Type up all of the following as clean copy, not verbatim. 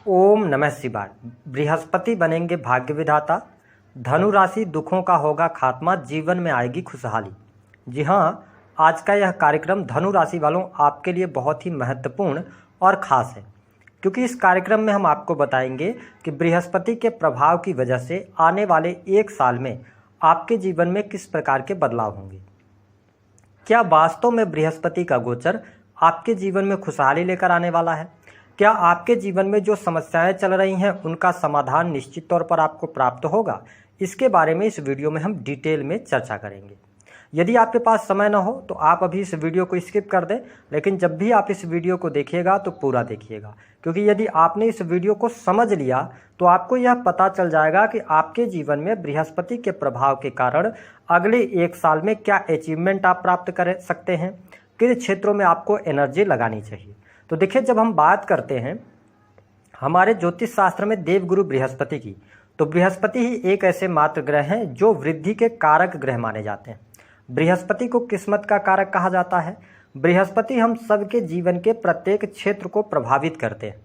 ओम नमः शिवाय। बृहस्पति बनेंगे भाग्य विधाता, धनु राशि दुखों का होगा खात्मा, जीवन में आएगी खुशहाली। जी हाँ, आज का यह कार्यक्रम धनु राशि वालों आपके लिए बहुत ही महत्वपूर्ण और ख़ास है, क्योंकि इस कार्यक्रम में हम आपको बताएंगे कि बृहस्पति के प्रभाव की वजह से आने वाले एक साल में आपके जीवन में किस प्रकार के बदलाव होंगे। क्या वास्तव में बृहस्पति का गोचर आपके जीवन में खुशहाली लेकर आने वाला है? क्या आपके जीवन में जो समस्याएं चल रही हैं उनका समाधान निश्चित तौर पर आपको प्राप्त होगा? इसके बारे में इस वीडियो में हम डिटेल में चर्चा करेंगे। यदि आपके पास समय न हो तो आप अभी इस वीडियो को स्किप कर दें, लेकिन जब भी आप इस वीडियो को देखिएगा तो पूरा देखिएगा, क्योंकि यदि आपने इस वीडियो को समझ लिया तो आपको यह पता चल जाएगा कि आपके जीवन में बृहस्पति के प्रभाव के कारण अगले एक साल में क्या अचीवमेंट आप प्राप्त कर सकते हैं, किन क्षेत्रों में आपको एनर्जी लगानी चाहिए। तो देखिए, जब हम बात करते हैं हमारे ज्योतिष शास्त्र में देवगुरु बृहस्पति की, तो बृहस्पति ही एक ऐसे मात्र ग्रह हैं जो वृद्धि के कारक ग्रह माने जाते हैं। बृहस्पति को किस्मत का कारक कहा जाता है। बृहस्पति हम सबके जीवन के प्रत्येक क्षेत्र को प्रभावित करते हैं,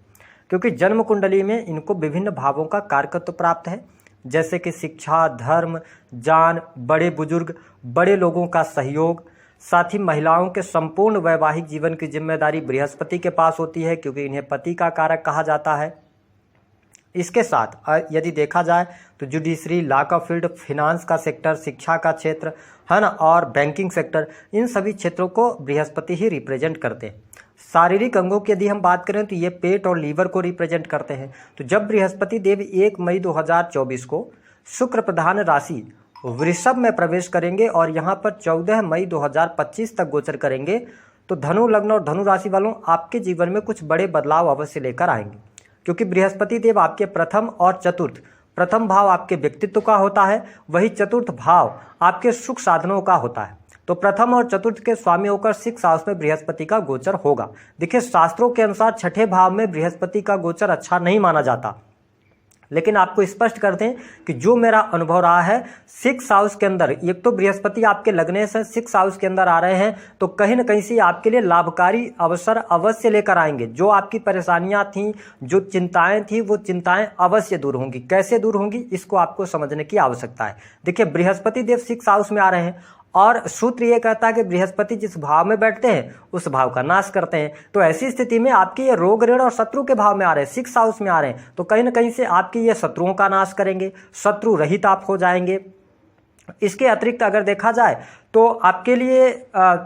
क्योंकि जन्म कुंडली में इनको विभिन्न भावों का कारकत्व प्राप्त है, जैसे कि शिक्षा, धर्म, जान, बड़े बुजुर्ग, बड़े लोगों का सहयोग। साथ ही महिलाओं के संपूर्ण वैवाहिक जीवन की जिम्मेदारी बृहस्पति के पास होती है, क्योंकि इन्हें पति का कारक कहा जाता है। इसके साथ यदि देखा जाए तो जुडिशरी, लॉ का फील्ड, फिनांस का सेक्टर, शिक्षा का क्षेत्र है ना, और बैंकिंग सेक्टर, इन सभी क्षेत्रों को बृहस्पति ही रिप्रेजेंट करते हैं। शारीरिक अंगों की यदि हम बात करें तो ये पेट और लीवर को रिप्रेजेंट करते हैं। तो जब बृहस्पति देव 1 मई 2024 को शुक्र प्रधान राशि वृषभ में प्रवेश करेंगे और यहाँ पर 14 मई 2025 तक गोचर करेंगे, तो धनु लग्न और धनु राशि वालों आपके जीवन में कुछ बड़े बदलाव अवश्य लेकर आएंगे, क्योंकि बृहस्पति देव आपके प्रथम और चतुर्थ, प्रथम भाव आपके व्यक्तित्व का होता है, वही चतुर्थ भाव आपके सुख साधनों का होता है। तो प्रथम और चतुर्थ के स्वामी होकर 6th हाउस में बृहस्पति का गोचर होगा। देखिए, शास्त्रों के अनुसार छठे भाव में बृहस्पति का गोचर अच्छा नहीं माना जाता, लेकिन आपको स्पष्ट कर दें कि जो मेरा अनुभव रहा है 6th हाउस के अंदर, एक तो बृहस्पति आपके लगने से 6th हाउस के अंदर आ रहे हैं, तो कहीं ना कहीं से आपके लिए लाभकारी अवसर अवश्य लेकर आएंगे। जो आपकी परेशानियां थीं, जो चिंताएं थी, वो चिंताएं अवश्य दूर होंगी। कैसे दूर होंगी, इसको आपको समझने की आवश्यकता है। देखिए, बृहस्पति देव 6th हाउस में आ रहे हैं और सूत्र ये कहता है कि बृहस्पति जिस भाव में बैठते हैं उस भाव का नाश करते हैं। तो ऐसी स्थिति में आपके ये रोग, ऋण और शत्रु के भाव में आ रहे हैं, 6th हाउस में आ रहे हैं, तो कहीं ना कहीं से आपके ये शत्रुओं का नाश करेंगे, शत्रु रहित आप हो जाएंगे। इसके अतिरिक्त अगर देखा जाए तो आपके लिए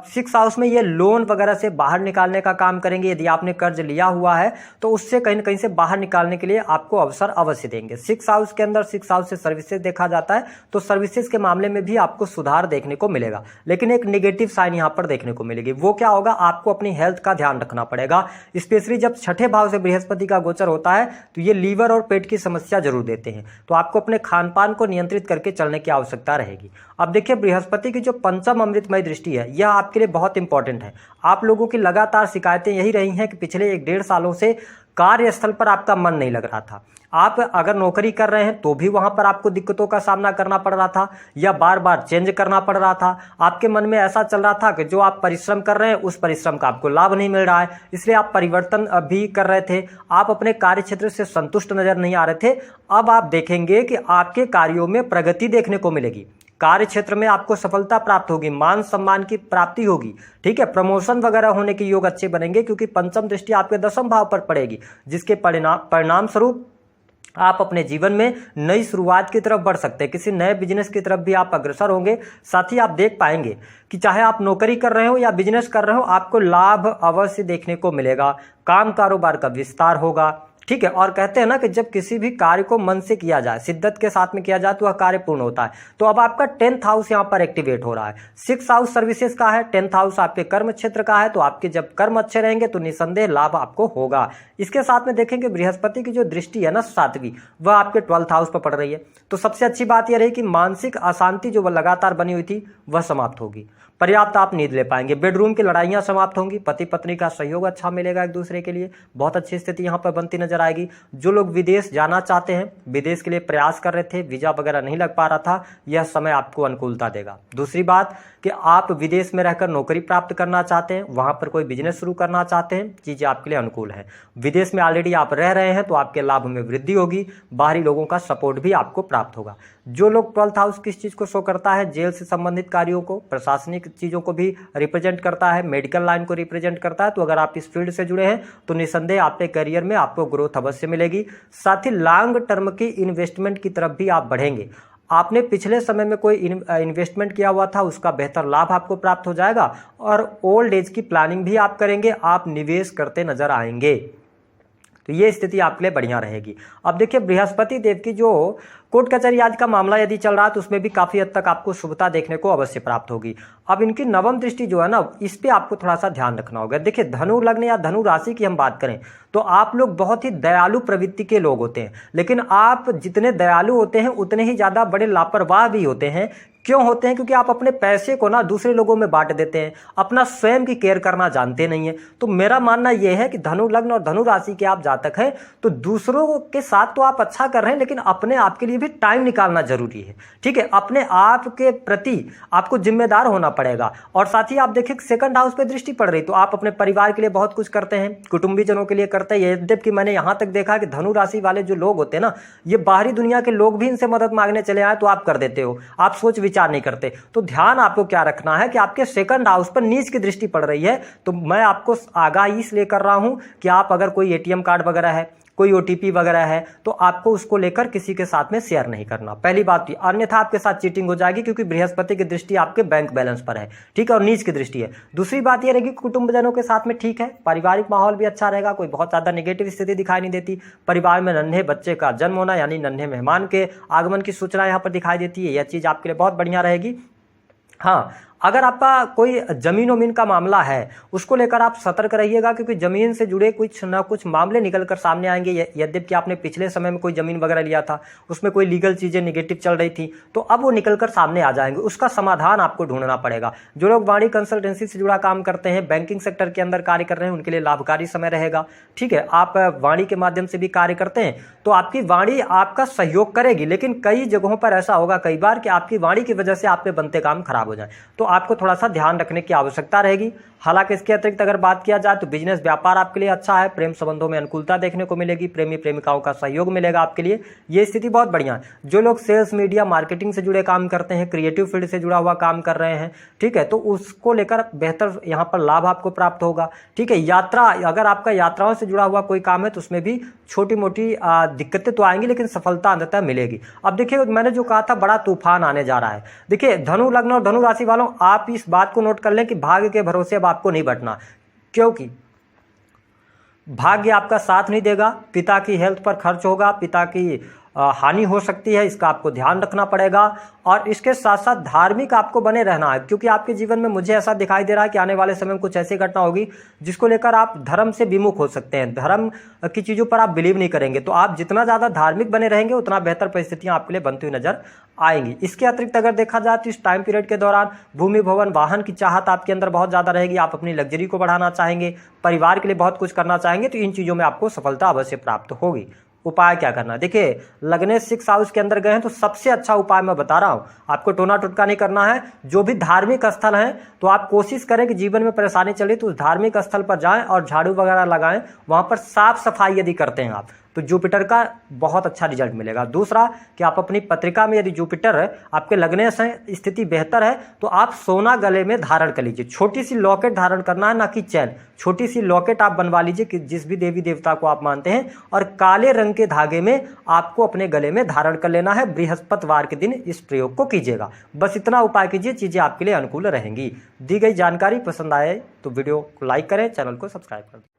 6th हाउस में ये लोन वगैरह से बाहर निकालने का काम करेंगे। यदि आपने कर्ज लिया हुआ है तो उससे कहीं ना कहीं से बाहर निकालने के लिए आपको अवसर अवश्य देंगे। 6th हाउस के अंदर 6th हाउस से सर्विसेज देखा जाता है, तो सर्विसेज के मामले में भी आपको सुधार देखने को मिलेगा, लेकिन एक नेगेटिव साइन यहाँ पर देखने को मिलेगी। वो क्या होगा, आपको अपनी हेल्थ का ध्यान रखना पड़ेगा। स्पेशली जब छठे भाव से बृहस्पति का गोचर होता है तो ये लीवर और पेट की समस्या जरूर देते हैं, तो आपको अपने खान पान को नियंत्रित करके चलने की आवश्यकता रहेगी। अब देखिए, बृहस्पति की जो पंचम अमृतमय दृष्टि है, यह आपके लिए बहुत इंपॉर्टेंट है। आप लोगों की लगातार शिकायतें यही रही हैं कि पिछले 1-1.5 सालों से कार्यस्थल पर आपका मन नहीं लग रहा था। आप अगर नौकरी कर रहे हैं तो भी वहां पर आपको दिक्कतों का सामना करना पड़ रहा था, या बार बार चेंज करना पड़ रहा था। आपके मन में ऐसा चल रहा था कि जो आप परिश्रम कर रहे हैं उस परिश्रम का आपको लाभ नहीं मिल रहा है, इसलिए आप परिवर्तन भी कर रहे थे। आप अपने कार्य क्षेत्र से संतुष्ट नजर नहीं आ रहे थे। अब आप देखेंगे कि आपके कार्यों में प्रगति देखने को मिलेगी, कार्य क्षेत्र में आपको सफलता प्राप्त होगी, मान सम्मान की प्राप्ति होगी। ठीक है, प्रमोशन वगैरह होने के योग अच्छे बनेंगे, क्योंकि पंचम दृष्टि आपके 10वें भाव पर पड़ेगी, जिसके परिणाम स्वरूप आप अपने जीवन में नई शुरुआत की तरफ बढ़ सकते हैं। किसी नए बिजनेस की तरफ भी आप अग्रसर होंगे। साथ ही आप देख पाएंगे कि चाहे आप नौकरी कर रहे हो या बिजनेस कर रहे हो, आपको लाभ अवश्य देखने को मिलेगा। काम कारोबार का विस्तार होगा। ठीक है, और कहते हैं ना कि जब किसी भी कार्य को मन से किया जाए, शिद्दत के साथ में किया जाए, तो वह कार्य पूर्ण होता है। तो अब आपका 10th हाउस यहाँ पर एक्टिवेट हो रहा है। 6th हाउस सर्विसेज का है, 10th हाउस आपके कर्म क्षेत्र का है, तो आपके जब कर्म अच्छे रहेंगे तो निसंदेह लाभ आपको होगा। इसके साथ में देखेंगे बृहस्पति की जो दृष्टि है ना 7वीं, वह आपके 12th हाउस पर पड़ रही है। तो सबसे अच्छी बात यह रही कि मानसिक अशांति जो वह लगातार बनी हुई थी वह समाप्त होगी। पर्याप्त आप नींद ले पाएंगे। बेडरूम की लड़ाइयाँ समाप्त होंगी, पति पत्नी का सहयोग अच्छा मिलेगा एक दूसरे के लिए, बहुत अच्छी स्थिति यहाँ पर बनती नजर आएगी। जो लोग विदेश जाना चाहते हैं, विदेश के लिए प्रयास कर रहे थे, वीजा वगैरह नहीं लग पा रहा था, यह समय आपको अनुकूलता देगा। दूसरी बात कि आप विदेश में रहकर नौकरी प्राप्त करना चाहते हैं, वहां पर कोई बिजनेस शुरू करना चाहते हैं, चीजें आपके लिए अनुकूल है। विदेश में ऑलरेडी आप रह रहे हैं तो आपके लाभ में वृद्धि होगी, बाहरी लोगों का सपोर्ट भी आपको प्राप्त होगा। जो लोग 12th हाउस किस चीज को शो करता है, जेल से संबंधित कार्यों को, प्रशासनिक चीजों को भी रिप्रेजेंट करता है, मेडिकल लाइन को रिप्रेजेंट करता है, तो अगर आप इस फील्ड से जुड़े हैं तो निसंदेह आपके करियर में आपको ग्रोथ अवश्य मिलेगी। साथ ही लॉन्ग टर्म की इन्वेस्टमेंट की तरफ भी आप बढ़ेंगे। आपने पिछले समय में कोई इन्वेस्टमेंट किया हुआ था, उसका बेहतर लाभ आपको प्राप्त हो जाएगा और ओल्ड एज की प्लानिंग भी आप करेंगे, आप निवेश करते नजर आएंगे। तो ये स्थिति आपके लिए बढ़िया रहेगी। अब देखिए बृहस्पति देव की जो कोर्ट कचहरी आज का मामला यदि चल रहा है तो उसमें भी काफी हद तक आपको शुभता देखने को अवश्य प्राप्त होगी। अब इनकी नवम दृष्टि जो है ना, इस पे आपको थोड़ा सा ध्यान रखना होगा। देखिए धनु लग्न या धनु राशि की हम बात करें तो आप लोग बहुत ही दयालु प्रवृत्ति के लोग होते हैं, लेकिन आप जितने दयालु होते हैं उतने ही ज्यादा बड़े लापरवाह भी होते हैं। क्यों होते हैं? क्योंकि आप अपने पैसे को ना दूसरे लोगों में बांट देते हैं, अपना स्वयं की केयर करना जानते नहीं है। तो मेरा मानना यह है कि धनु लग्न और धनु राशि के आप जातक हैं तो दूसरों के साथ तो आप अच्छा कर रहे हैं, लेकिन अपने आप के लिए भी टाइम निकालना जरूरी है। ठीक है, अपने आप के प्रति आपको जिम्मेदार होना पड़ेगा। और साथ ही आप देखिए सेकंड हाउस पे दृष्टि पड़ रही तो आप अपने परिवार के लिए बहुत कुछ करते हैं, कुटुंबीजनों के लिए करते हैं। यद्यपि मैंने यहां तक देखा कि धनु राशि वाले जो लोग होते हैं ना, ये बाहरी दुनिया के लोग भी इनसे मदद मांगने चले आए तो आप कर देते हो, आप सोच विचार नहीं करते। तो ध्यान आपको क्या रखना है कि आपके सेकंड हाउस पर नीच की दृष्टि पड़ रही है, तो मैं आपको आगाही इसलिए कर रहा हूं कि आप अगर कोई एटीएम कार्ड वगैरह है, कोई ओटीपी वगैरह है, तो आपको उसको लेकर किसी के साथ में शेयर नहीं करना, पहली बात। अन्यथा आपके साथ चीटिंग हो जाएगी, क्योंकि बृहस्पति की दृष्टि आपके बैंक बैलेंस पर है, ठीक है, और नीच की दृष्टि है। दूसरी बात यह रहेगी कुटुंबजनों के साथ में ठीक है, पारिवारिक माहौल भी अच्छा रहेगा, कोई बहुत ज्यादा नेगेटिव स्थिति दिखाई नहीं देती। परिवार में नन्हे बच्चे का जन्म होना यानी नन्हे मेहमान के आगमन की सूचना यहाँ पर दिखाई देती है, यह चीज आपके लिए बहुत बढ़िया रहेगी। हाँ, अगर आपका कोई जमीन वमीन का मामला है उसको लेकर आप सतर्क रहिएगा, क्योंकि जमीन से जुड़े कुछ ना कुछ मामले निकल कर सामने आएंगे। यद्यपि आपने पिछले समय में कोई जमीन वगैरह लिया था, उसमें कोई लीगल चीजें निगेटिव चल रही थी, तो अब वो निकल कर सामने आ जाएंगे, उसका समाधान आपको ढूंढना पड़ेगा। जो लोग वाणी कंसल्टेंसी से जुड़ा काम करते हैं, बैंकिंग सेक्टर के अंदर कार्य कर रहे हैं, उनके लिए लाभकारी समय रहेगा। ठीक है, आप वाणी के माध्यम से भी कार्य करते हैं तो आपकी वाणी आपका सहयोग करेगी, लेकिन कई जगहों पर ऐसा होगा कई बार कि आपकी वाणी की वजह से आप पे बनते काम खराब हो जाए, तो आपको थोड़ा सा ध्यान रखने की आवश्यकता रहेगी। हालांकि इसके अतिरिक्त अगर बात किया जाए तो बिजनेस व्यापार आपके लिए अच्छा है, प्रेम संबंधों में अनुकूलता देखने को मिलेगी, प्रेमी प्रेमिकाओं का सहयोग मिलेगा आपके लिए, ये स्थिति बहुत बढ़िया है। जो लोग सेल्स मीडिया मार्केटिंग से जुड़े काम करते हैं, क्रिएटिव फील्ड से जुड़ा हुआ काम कर रहे हैं, ठीक है, तो उसको लेकर बेहतर यहाँ पर लाभ आपको प्राप्त होगा। ठीक है, यात्रा, अगर आपका यात्राओं से जुड़ा हुआ कोई काम है तो उसमें भी छोटी मोटी दिक्कतें तो आएंगी, लेकिन सफलता अंततः मिलेगी। अब देखिए मैंने जो कहा था बड़ा तूफान आने जा रहा है। देखिए धनु लग्न और धनु राशि वालों, आप इस बात को नोट कर लें कि भाग्य के भरोसे अब आपको नहीं बैठना, क्योंकि भाग्य आपका साथ नहीं देगा। पिता की हेल्थ पर खर्च होगा, पिता की हानि हो सकती है, इसका आपको ध्यान रखना पड़ेगा। और इसके साथ साथ धार्मिक आपको बने रहना है, क्योंकि आपके जीवन में मुझे ऐसा दिखाई दे रहा है कि आने वाले समय में कुछ ऐसी घटना होगी जिसको लेकर आप धर्म से विमुख हो सकते हैं, धर्म की चीजों पर आप बिलीव नहीं करेंगे। तो आप जितना ज्यादा धार्मिक बने रहेंगे उतना बेहतर परिस्थितियां आपके लिए बनती हुई नजर आएंगी। इसके अतिरिक्त अगर देखा जाए तो इस टाइम पीरियड के दौरान भूमि भवन वाहन की चाहत आपके अंदर बहुत ज्यादा रहेगी, आप अपनी लग्जरी को बढ़ाना चाहेंगे, परिवार के लिए बहुत कुछ करना चाहेंगे, तो इन चीजों में आपको सफलता अवश्य प्राप्त होगी। उपाय क्या करना है? देखिए लग्ने 6 हाउस के अंदर गए हैं तो सबसे अच्छा उपाय मैं बता रहा हूं, आपको टोना टुटका नहीं करना है। जो भी धार्मिक स्थल हैं तो आप कोशिश करें कि जीवन में परेशानी चले तो उस धार्मिक स्थल पर जाएं और झाड़ू वगैरह लगाएं, वहां पर साफ सफाई यदि करते हैं आप तो जुपिटर का बहुत अच्छा रिजल्ट मिलेगा। दूसरा कि आप अपनी पत्रिका में यदि जुपिटर है आपके लगने से स्थिति बेहतर है तो आप सोना गले में धारण कर लीजिए, छोटी सी लॉकेट धारण करना है, ना कि चैन, छोटी सी लॉकेट आप बनवा लीजिए कि जिस भी देवी देवता को आप मानते हैं, और काले रंग के धागे में आपको अपने गले में धारण कर लेना है। बृहस्पतिवार के दिन इस प्रयोग को कीजिएगा, बस इतना उपाय कीजिए, चीजें आपके लिए अनुकूल रहेंगी। दी गई जानकारी पसंद आए तो वीडियो को लाइक करें, चैनल को सब्सक्राइब करें।